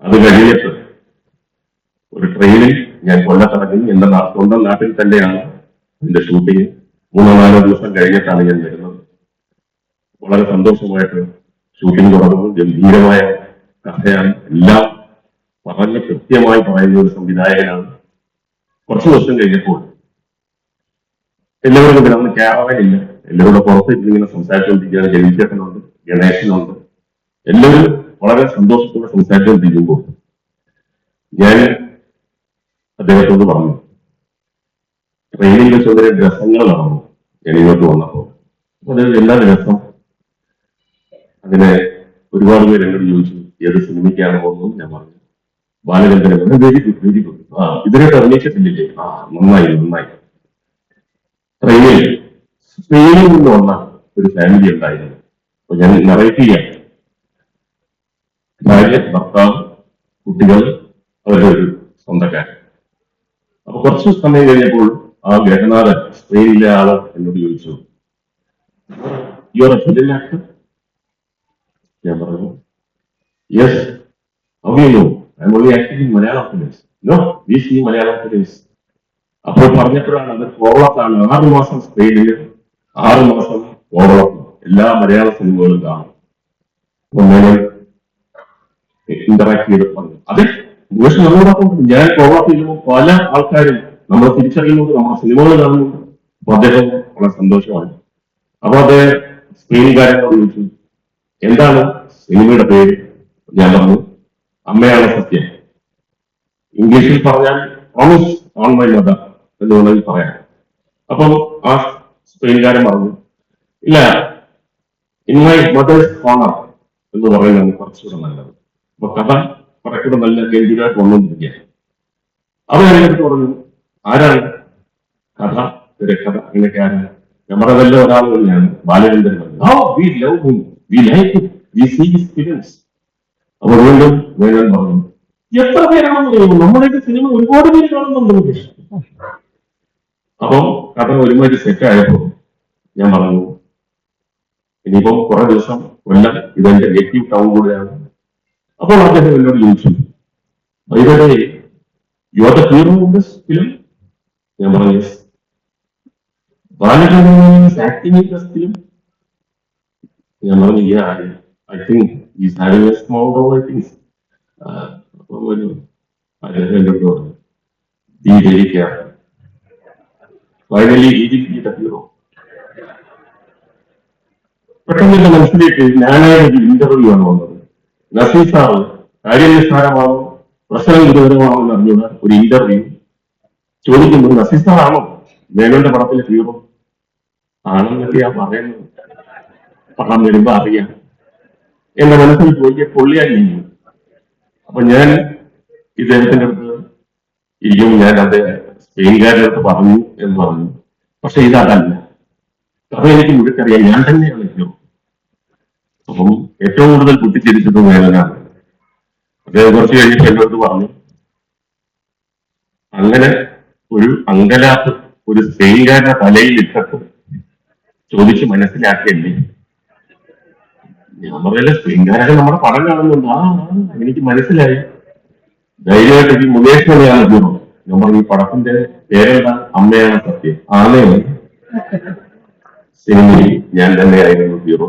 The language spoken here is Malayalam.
അത് കഴിഞ്ഞിട്ട് ഒരു ട്രെയിനിൽ ഞാൻ കൊല്ലത്തിറങ്ങി. എന്റെ സ്വന്തം നാട്ടിൽ തന്നെയാണ് എന്റെ ഷൂട്ടിങ്. 3-4 ദിവസം കഴിഞ്ഞിട്ടാണ് ഞാൻ വരുന്നത്. വളരെ സന്തോഷമായിട്ട് ഷൂട്ടിംഗ് തുടങ്ങുന്നു. ഗംഭീരമായ കഥയാണ്. എല്ലാം പറഞ്ഞ് കൃത്യമായി പറയുന്ന ഒരു സംവിധായകനാണ്. കുറച്ചു ദിവസം കഴിഞ്ഞപ്പോൾ എല്ലാവരും കൂടെ അന്ന് ക്യാമറയില്ല, എല്ലാവരുടെ പുറത്തേക്ക് ഇങ്ങനെ സംസാരിച്ചുകൊണ്ടിരിക്കുകയാണ്. ജനിച്ചേട്ടനുണ്ട്, ഗണേശനുണ്ട്, എല്ലാവരും വളരെ സന്തോഷത്തോടെ സംസാരിച്ചുകൊണ്ടിരിക്കുമ്പോൾ ഞാൻ അദ്ദേഹത്തോട് പറഞ്ഞു, ട്രെയിനിൽ വെച്ച് വളരെ രസങ്ങൾ നടന്നു. ഞാൻ ഇങ്ങോട്ട് വന്നപ്പോൾ അത് എല്ലാ രസം. അങ്ങനെ ഒരുപാട് പേര് എന്നോട് ചോദിച്ചു ഏത് സിനിമയ്ക്കാണ് പോകുന്നത്. ഞാൻ പറഞ്ഞു Balachandran. Very good, very good. ഇതിനായിട്ട് അഭിനയിച്ചിട്ടില്ലേ? നന്നായി. ട്രെയിനിൽ സ്പെയിനിൽ നിന്ന് വന്ന ഒരു ഫാമിലി ഉണ്ടായിരുന്നു. അപ്പൊ ഞാൻ നറേറ്റ് ചെയ്യാം. ഭാര്യ, ഭർത്താവ്, കുട്ടികൾ, അവരുടെ ഒരു സ്വന്തക്കാരൻ. അപ്പൊ കുറച്ച് സമയം കഴിഞ്ഞപ്പോൾ ആ ഗഹനാഥൻ, സ്പെയിനിലെ ആള് എന്നോട് ചോദിച്ചു, you are a film actor? ഞാൻ പറഞ്ഞു, yes. How you know? I am only acting in Malayalam films. No, we see Malayalam films. അപ്പോൾ പറഞ്ഞപ്പോഴാണ് അത് കോവളത്താണ്. 6 മാസം സ്പെയിനിൽ, 6 മാസം കോവളത്ത് എല്ലാ മലയാള സിനിമകളും കാണും. ഇന്ററാക്ട് ചെയ്ത് പറഞ്ഞു, അതെ മുകേഷ് നമ്മളോടൊപ്പം ഞാൻ കോവളത്ത് ചെല്ലുമ്പോൾ പല ആൾക്കാരും നമ്മൾ തിരിച്ചറിയുന്നത്, നമ്മുടെ സിനിമകൾ കാണുന്നുണ്ട്. അപ്പൊ അദ്ദേഹം വളരെ സന്തോഷമാണ്. അപ്പൊ അദ്ദേഹം സ്പെയിൻകാരനോട് ചോദിച്ചു, എന്താണ് സിനിമയുടെ പേര്? ഞാൻ പറഞ്ഞു, അമ്മയാണ് സത്യം. ഇംഗ്ലീഷിൽ പറഞ്ഞാൽ പ്രോമിസ് ഓൺ മൈ മദർ എന്ന് വേണമെങ്കിൽ പറയാം. അപ്പം ആ സ്പെയിൻകാരൻ പറഞ്ഞു, ഇല്ല, ഇൻ മൈ മദേഴ്സ് ഓണർ എന്ന് പറയുന്നത് കുറച്ചുകൂടെ നല്ലത്. അപ്പൊ കഥ കുറച്ചുകൂടെ നല്ല ഗംഭീരമായിട്ട് വന്നുകൊണ്ടിരിക്കുക. അവർ അതിനടുത്ത് പറഞ്ഞു, ആരാണ് കഥ, തിരക്കഥ, അങ്ങനെയൊക്കെ ആരാണ്? നമ്മുടെ വല്ല ഒരാൾ തന്നെയാണ് ബാലചന്ദ്രൻ. അപ്പൊ വീണ്ടും വേണൻ പറഞ്ഞു, എത്ര പേരാണെന്ന് പറയുന്നു, നമ്മുടെയൊക്കെ സിനിമ ഒരുപാട് പേര് കാണുന്നുണ്ട് മുകേഷ്. അപ്പം കഥ ഒരുമാതിരി സെറ്റായപ്പോ ഞാൻ പറഞ്ഞു, ഇനിയിപ്പം കുറെ ദിവസം കൊല്ലം ഇതെന്റെ നേറ്റീവ് ടൗൺ കൂടെയാണ്. അപ്പോൾ അദ്ദേഹം എന്നോട് ചോദിച്ചു, വൈകട്ടെ you are the hero of this film? ഞാൻ പറഞ്ഞു, yes. Balachandran acting in this film? ഞാൻ പറഞ്ഞു, I think is having a small role, I think. അദ്ദേഹം എന്നോട് പറഞ്ഞു, be very careful. Finally he will be the hero. പെട്ടെന്ന് എന്റെ മനസ്സിലേക്ക് ഞാനായൊരു ഇന്റർവ്യൂ ആണ് വന്നത്. നസീർ സാറ് കാര്യനിസ്സാരമാണോ പ്രശ്നം ഗുരുതരമാണോ എന്ന് അറിഞ്ഞുള്ള ഒരു ഇന്റർവ്യൂ ചോദിക്കുന്നത്, നസീർ സാറാണോ മേനോന്റെ പടത്തിലെ ഹീറോ? ആണെന്നൊക്കെയാ പറയുന്നത്. പടം വരുമ്പോ അറിയാം. എന്റെ മനസ്സിൽ പോയി പൊള്ളിയാൻ ചെയ്യും. അപ്പൊ ഞാൻ ഇദ്ദേഹത്തിന്റെ അടുത്ത് ഇരിക്കും, ഞാൻ അദ്ദേഹം സ്പെയിൻകാരുടെ അടുത്ത് പറഞ്ഞു എന്ന് പറഞ്ഞു. പക്ഷെ ഇതല്ല കഥ. എനിക്ക് മുഴുക്കറിയാം, ഞാൻ തന്നെയാണ് ഹീറോ. അപ്പം ഏറ്റവും കൂടുതൽ കുത്തിച്ചിരിച്ചത് വേദനാണ്. അദ്ദേഹം കുറച്ച് കഴിഞ്ഞിട്ട് എന്റെ അടുത്ത് പറഞ്ഞു, അങ്ങനെ ഒരു അങ്കലാത്ത് ഒരു സ്പെയിൻകാരുടെ തലയിൽ ഇട്ടിട്ട് ചോദിച്ച് മനസ്സിലാക്കിയല്ലേ? ഞാൻ പറയല്ലേ, സ്പെയിൻകാരൊക്കെ നമ്മുടെ പടം കാണുന്നുണ്ട്. എനിക്ക് മനസ്സിലായി. ധൈര്യമായിട്ട് ഈ മുകേഷ് തന്നെയാണ് ഹീറോ. ഞാൻ പറഞ്ഞു, ഈ പടത്തിന്റെ പേരെന്താ? അമ്മയാണ് സത്യം. ആനയാണ് സിനിമയിൽ ഞാൻ തന്നെയായിരുന്നു ഹീറോ.